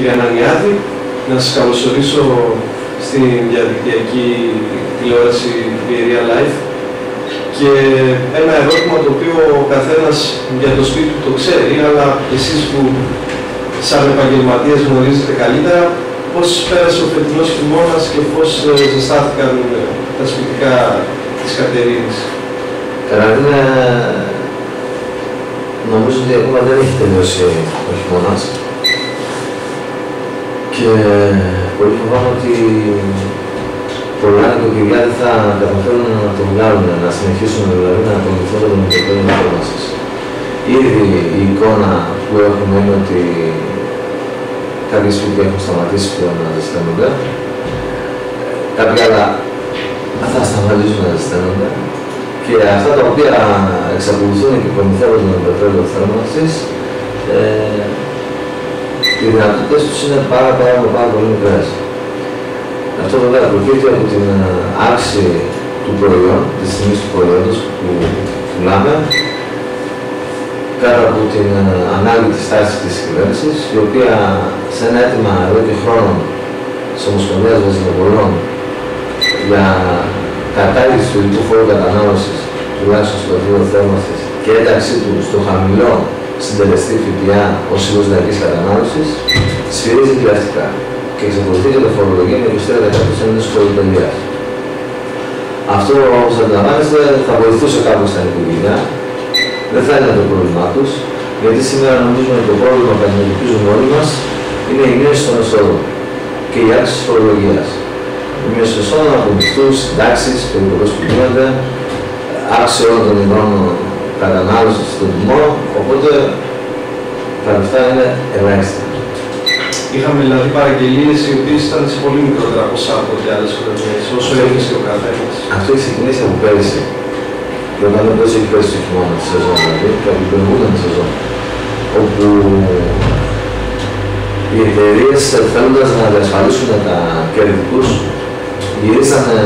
κύριε Ανανιάδη. Να σας καλωσορίσω στην διαδικτυακή τηλεόραση Πιερία Live. Και ένα ερώτημα το οποίο ο καθένας για το σπίτι του το ξέρει, αλλά εσείς που σαν επαγγελματίες γνωρίζετε καλύτερα, πώς πέρασε ο φετινός χειμώνας και πώς ζεστάθηκαν τα σπιτικά της Κατερίνης. Καταρχήν, νομίζω ότι ακόμα δεν έχει τελειώσει ο χειμώνας και πολύ φοβάμαι ότι πολλά νοικοκυριά δεν θα καταφέρουν να το βγάλουν, να συνεχίσουν δηλαδή να ακολουθούν τον επίπεδο της θέρμανσης. Ήδη η εικόνα που έχουμε είναι ότι κάποιοι σπίτια έχουν σταματήσει πλέον να ζεσταίνονται, κάποια άλλα θα σταματήσουν να ζεσταίνονται και αυτά τα οποία εξακολουθούν και προμηθεύονται με πετρέλαιο θέρμανσης, οι δυνατότητες τους είναι πάρα πολύ μικρές. Αυτό βέβαια προκύπτει από την αύξηση του προϊόν, της τιμής του προϊόντος που πουλάμε, κάτω από την ανάγκη της τάσης της κυβέρνησης, η οποία σε ένα αίτημα εδώ και χρόνων της Ομοσπονδίας Βενζινοπολών για κατάργηση του ειδικού φόρου κατανάλωσης, τουλάχιστον στο επίπεδο θέρμανσης, και ένταξή του στο χαμηλό συντελεστή ΦΠΑ ως είδος λαϊκής κατανάλωσης, σφυρίζει πλαστικά και εξακολουθεί και το φορολογία με 23% της φοροτελείας. Αυτό, όπως αντιλαμβάνεστε, θα βοηθούσε κάπως τα νοικοκυριά. Δεν θα είναι το πρόβλημά τους, γιατί σήμερα νομίζουμε ότι το πρόβλημα που αντιμετωπίζουμε όλοι μας είναι η μείωση των εσόδων και η αύξηση της φορολογίας. Η μείωση των εσόδων από μισθούς, συντάξεις, περικοπές που γίνονται, αύξηση όλων των ειδών κατανάλωσης στον τιμό, οπότε τα λεφτά είναι ελάχιστα. Είχαμε δηλαδή παραγγελίες οι οποίες ήταν σε πολύ μικρότερα ποσά από ό,τι άλλες χρονιές, όσο έρχεσαι ο καθένας. Αυτό έχει ξεκινήσει από πέρυσι. Και όταν δεν έχει πέρυσι το χειμώνα τη σεζόν, δηλαδή, και από την προηγούμενη σεζόν, όπου οι εταιρείες θέλοντας να διασφαλίσουν τα κέρδη τους, γυρίσανε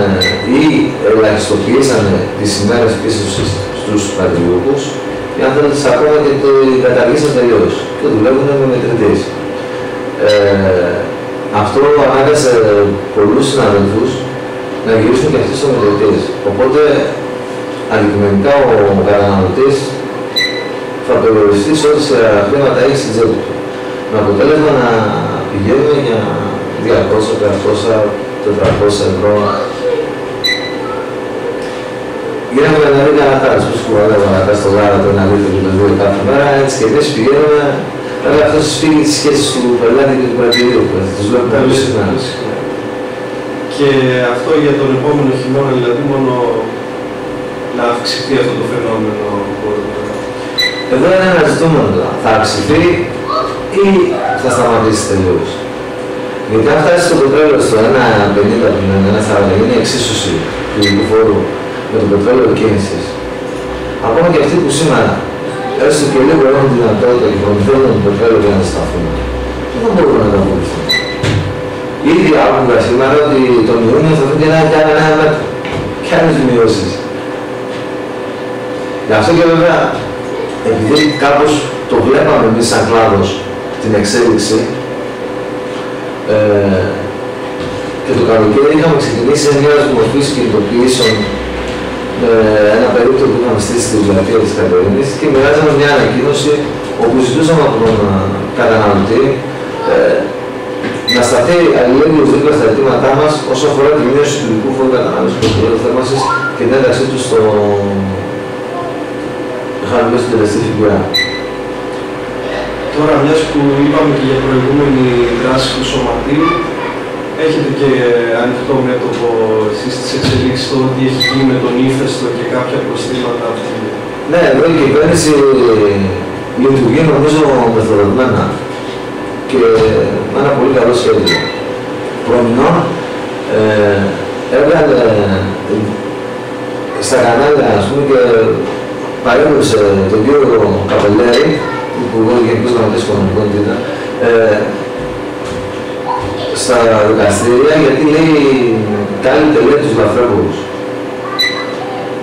ή ελαχιστοποιήσανε τις ημέρες πίστοσης στους πατριούχους, ή αν θέλετε ακόμα και την καταργήσαν τελείως και δουλεύουν με μετρητής. Αυτό ανάγκασε πολλούς συναδελφούς να γυρίσουν και αυτοί στο μετρητής. Οπότε, αντικειμενικά ο καταναλωτής θα περιοριστεί σε ό,τι χρήματα έχει στην τσέπη του. Με αποτέλεσμα να πηγαίνουμε για 200, 300, 400 ευρώ. Γίναμε δηλαδή κανατάρες, πώς κουβαλεύω κανατάρες στο γάρα το 1 λίτρο και το 2 κάθε μέρα, έτσι και εμείς πηγαίνουμε. Βέβαια αυτό σφίγγει τις σχέσεις του πελάτη και του πρατηρίου, τις βλέπουμε πολύ συχνά. Και αυτό για τον επόμενο χειμώνα, δηλαδή μόνο να αυξηθεί αυτό το φαινόμενο. Εδώ είναι ένα ζητούμενο τώρα. Θα αυξηθεί ή θα σταματήσει τελείως. Γιατί αν φτάσει στο πετρέλαιο στο 1,50 που είναι 1,40, είναι η εξίσωση του ειδικού φόρου με το πετρέλαιο κίνησης. Ακόμα και αυτοί που σήμερα έστω και λίγο έχουν τη δυνατότητα και προμηθεύουν το πετρέλαιο για να σταθούν, δεν μπορούν να το βοηθούν. Ήδη άκουγα σήμερα ότι τον Ιούνιο θα δουν και ένα μέτρο. Και άλλες μειώσεις. Γι' αυτό και βέβαια, επειδή κάπως το βλέπαμε εμείς σαν κλάδος την εξέλιξη, και το καλοκαίρι είχαμε ξεκινήσει μια μορφή κινητοποιήσεων με ένα περίπτωμα που είχαμε στήσει στη βιβλιοθήκη της Κατερίνης και μοιράζαμε μια ανακοίνωση όπου ζητούσαμε από τον καταναλωτή να σταθεί αλληλέγγυος δίπλα στα αιτήματά μας όσο αφορά τη μείωση του ειδικού φόρου κατανάλωσης του πετρελαίου θέρμανσης και την ένταξή του στο χαμηλό συντελεστή ΦΠΑ. Τώρα, μιας που είπαμε και για προηγούμενη δράση του Σωματείου, έχετε και ανοιχτό μέτωπο εσείς τις εξελίξεις στο ότι έχει γίνει με τον ύφεστο και κάποια προστήματα από την... Ναι, εδώ η κυβέρνηση λειτουργεί νομίζω μεθοδοτημένα και με ένα πολύ καλό σχέδιο. Προμηνών έβγαλε στα κανάλια, ας πούμε, και παρέμβασε τον κύριο Καπελέρη, Υπουργό Γενικός Γραμματέας Οικονομικών ήταν, στα δικαστήρια γιατί λέει κάνει τελεία τους λαθρέμπορους.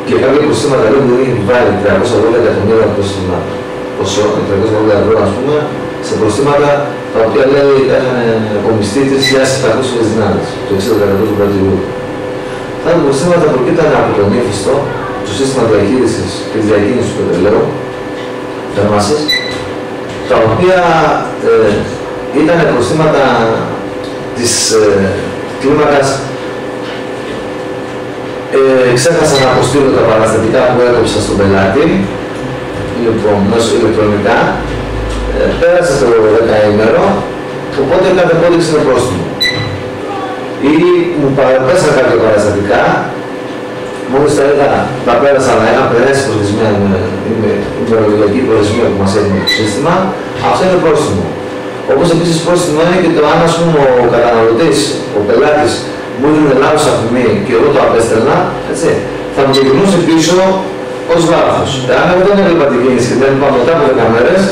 Και κάποια προστήματα λέει ότι έχει βάλει 312 εκατομμύρια προστήματα. Ποσό, 312 ευρώ ας πούμε, σε προστήματα τα τα οποία λέει είχαν απομειστεί 3.700 δυνάμεις, το 60% του κρατηρίου. Αυτά τα προστήματα προκύπτουν από τον ύφιστο, το σύστημα διαχείρισης και της διακίνησης του πετρελαίου, θερμάσης, τα οποία ήταν προστήματα της κλίμακας. Ξέχασα να αποστείλω τα παραστατικά που έκοψα στον πελάτη, λοιπόν, μέσω ηλεκτρονικά. Πέρασε το 10ημερο, οπότε κάθε απόδειξη είναι πρόστιμο. Ή μου παραπέσαν κάποια παραστατικά, μόλις τα είδα, τα πέρασα, αλλά είχα περάσει προθεσμία με ημερολογιακή προθεσμία που μας έδινε το σύστημα, αυτό είναι πρόστιμο. Όπως επίσης πρόστιμο είναι και το αν ο καταναλωτής, ο πελάτης, μου έδινε λάθος αφημί και εγώ το απέστελνα, έτσι, θα μου γυρνούσε πίσω ως βάρος. Εάν εγώ δεν έβλεπα την κίνηση και δεν είπα μετά από 10 μέρες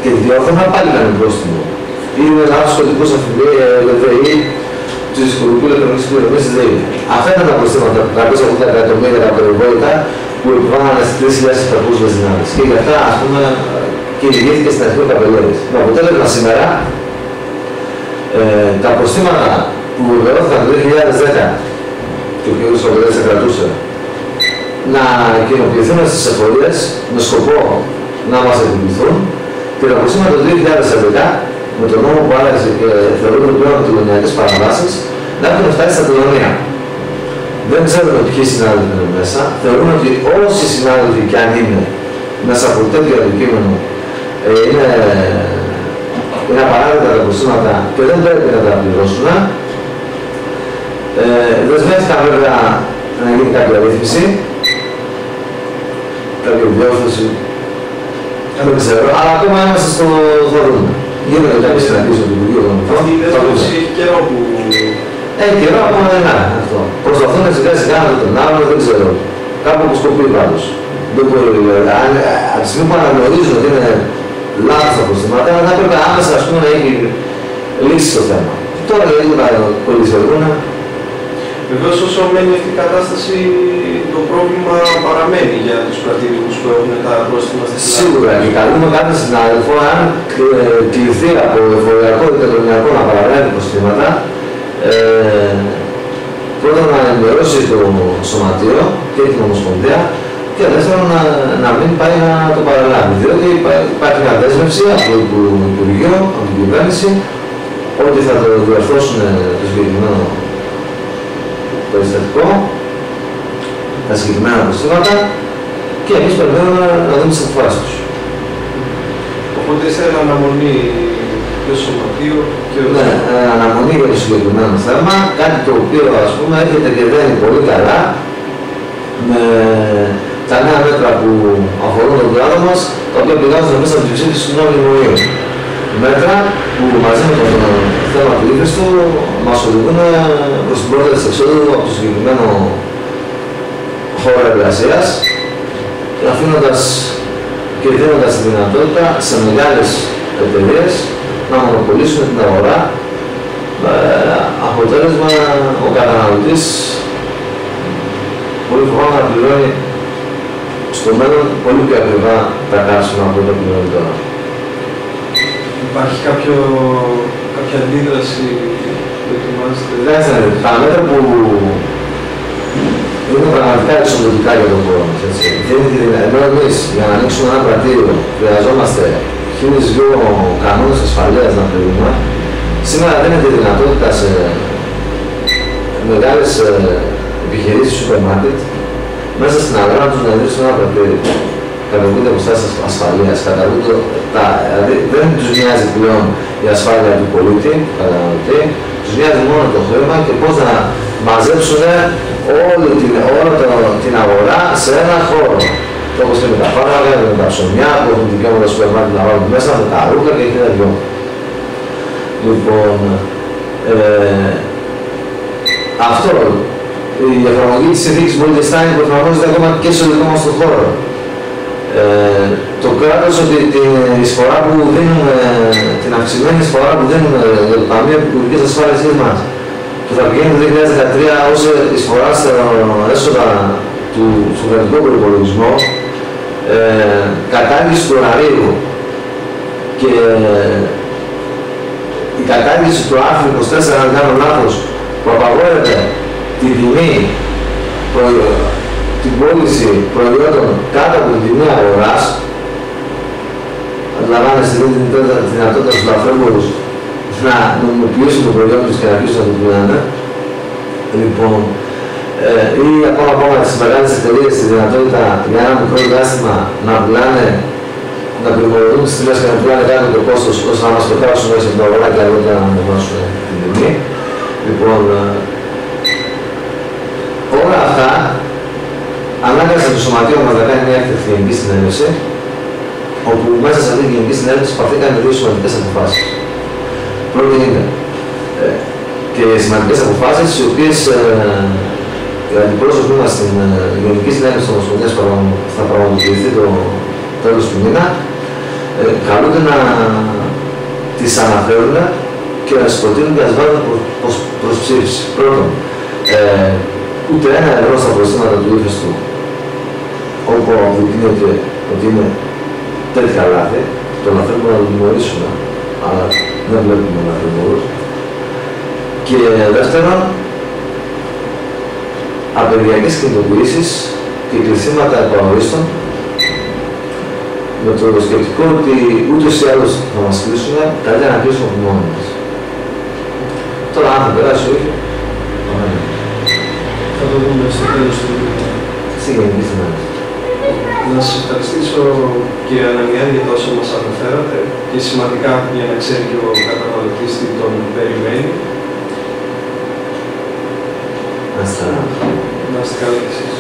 και τη διόρθωνα, πάλι ήταν πρόστιμο. Ή είναι λάθος κωδικός αφημί, ΔΕΗ, του δυσκολικού ηλεκτρονικής πληρωμής της ΔΕΗ. Αυτά ήταν τα προστήματα, 380 εκατομμύρια τα περιβόητα που επιβάλλανε στις 3.700 δυνάμεις. Και γι' αυτά, ας πούμε, κηρυγήθηκε στην αρχή ο Καπελέρης. Με αποτέλεσμα σήμερα, τα προστήματα που βεβαιώθηκαν το 2010 και ο κ. Καπελέρης τα κρατούσε, να κοινοποιηθούν στις εφορίες με σκοπό να μας επιβληθούν και τα προστήματα του 2011, με τον νόμο που άλλαξε και θεωρούνται πλέον τελωνιακές παραβάσεις, να έχουν φτάσει στα τελωνία. Δεν ξέρουμε ποιοι συνάδελφοι είναι μέσα. Θεωρούμε ότι όσοι συνάδελφοι κι αν είναι μέσα από τέτοιο αντικείμενο είναι απαράδεκτα τα προστήματα και δεν πρέπει να τα πληρώσουν. Δεσμεύτηκαν βέβαια να γίνει κάποια ρύθμιση, κάποια διόρθωση, δεν ξέρω, αλλά ακόμα είμαστε στο δωρούμε. Γίνονται κάποιες συναντήσεις με το Υπουργείο Οικονομικών. Αυτή η δέσμευση έχει καιρό που... Έχει καιρό ακόμα δεν είναι αυτό. Προσπαθούν σιγά σιγά να τον άλλο, δεν ξέρω. Κάπου που σκοπεί πάντως. Δεν μπορεί, από τη στιγμή που αναγνωρίζουν ότι είναι λάθος τα προστήματα, θα πρέπει άμεσα ας πούμε, να έχει λύσει το θέμα. Τώρα λίγο να κολλησιεργούν. Βεβαίως όσο μένει αυτή η κατάσταση, το πρόβλημα παραμένει για τους κρατήρικους που έχουν τα πρόστιμα στη Ελλάδα. Σίγουρα και καλούμε κάποιον συνάδελφο, αν κληθεί από εφοριακό ή τελωνιακό να παραμένει προστήματα, πρώτα να ενημερώσει το σωματείο και την Ομοσπονδία και δεύτερον να μην πάει να το παραλάβει. Διότι υπάρχει μια δέσμευση από το Υπουργείο, από την κυβέρνηση, ότι θα το διορθώσουν το συγκεκριμένο περιστατικό, τα συγκεκριμένα προστήματα και εμείς περιμένουμε να δούμε τις αποφάσεις τους. Οπότε είστε εν αναμονή και στο σωματείο και ο... Ναι, αναμονή για το συγκεκριμένο θέμα, κάτι το οποίο ας πούμε έρχεται και βαίνει πολύ καλά με τα νέα μέτρα που αφορούν τον κλάδο μας, τα οποία πηγάζουν μέσα από τη ψήφιση του νέου Μνημονίου. Μέτρα που μαζί με το θέμα του ύφεστου μας οδηγούν προς την πρόταση εξόδου από το συγκεκριμένο χώρο εργασίας, αφήνοντας και δίνοντας τη δυνατότητα σε μεγάλες εταιρείες να μονοπολίσουν την αγορά, αποτέλεσμα ο καταναλωτής πολύ φοβάμαι να πληρώνει στο μέλλον πολύ πιο ακριβά τα καύσιμα από ό,τι πληρώνει τώρα. Υπάρχει κάποια αντίδραση που ετοιμάζεται? Τα μέτρα που είναι πραγματικά εξοδοτικά για τον χώρο μας. Ενώ εμείς για να ανοίξουμε ένα κρατήριο χρειαζόμαστε 1.002 κανόνες ασφαλείας να πληρούμε, σήμερα δίνεται δυνατότητα σε μεγάλες επιχειρήσεις σούπερ μάρκετ μέσα στην αγορά να τους να ιδρύσουν ένα κρατήριο. Καταβούνται αποστάσεις ασφαλείας, δηλαδή δεν τους νοιάζει πλέον η ασφάλεια του πολίτη, του καταναλωτή, τους νοιάζει μόνο το χρήμα και πώς να μαζέψουν όλη την αγορά σε ένα χώρο. Όπως και με τα φάρμακα, με τα ψωμιά που έχουν δικαίωμα τα σούπερ μάρκετ να βάλουν μέσα, με τα ρούχα και χίλια δυο. Λοιπόν, αυτό, η εφαρμογή της συνθήκης Bolkestein που εφαρμόζεται ακόμα και στο δικό μας τον χώρο. Το κράτος ότι την εισφορά που δίνουμε, την αυξημένη εισφορά που δίνουμε για το Ταμείο Επικουρικής Ασφάλισης μας, που θα πηγαίνει το 2013 ως εισφορά στα έσοδα του κρατικού προϋπολογισμού, κατάργηση του ωραρίου και η κατάργηση του άρθρου 24, αν κάνω λάθος, που απαγόρευε την τιμή, την πώληση προϊόντων κάτω από την τιμή αγοράς, αντιλαμβάνεστε τη δυνατότητα στους λαθρέμπορους να νομιμοποιήσουν το προϊόν τους και να αρχίσουν να το πουλάνε. Λοιπόν, ή ακόμα τις μεγάλες εταιρείες τη δυνατότητα για ένα μικρό διάστημα να πουλάνε, να πληρωθούν στις τιμές και να πουλάνε κάτω το κόστος ώστε να μας το κάψουν μέσα από την αγορά και αργότερα να ανεβάσουν την τιμή. Λοιπόν, όλα αυτά ανάγκασε το σωματείο μας να κάνει μια έκτακτη γενική συνέλευση, όπου μέσα σε αυτή τη γενική συνέλευση πάρθηκαν δύο σημαντικές αποφάσεις. Πρώτη είναι και σημαντικές αποφάσεις, οι οποίες οι αντιπρόσωποι μας στην Γενική Συνέλευση της Ομοσπονδίας θα πραγματοποιηθεί το τέλος του μήνα, καλούνται να τις αναφέρουν και να τις προτείνουν και να τις βάλουν προς ψήφιση. Πρώτον, ούτε €1 στα προστήματα του ύφεστου, όπου αποδεικνύεται ότι είναι τέτοια λάθη, το λαθρέμπο να το τιμωρήσουμε, αλλά δεν βλέπουμε λαθρέμπορους. Και δεύτερον, απεργιακές κινητοποιήσεις και κλεισίματα επαγορίστων, με το σκεπτικό ότι ούτως ή άλλως θα μας κλείσουν, καλύτερα να κλείσουμε από μόνοι μας. Τώρα, αν θα περάσει όχι, θα το δούμε στο τέλος του βίντεο. Στη Γενική Συνέλευση. Να σας ευχαριστήσω, κύριε Ανανιάδη, για τα όσα μας αναφέρατε και σημαντικά για να ξέρει και ο καταναλωτής τι τον περιμένει. Να είστε καλά. Να είστε καλά κι εσείς.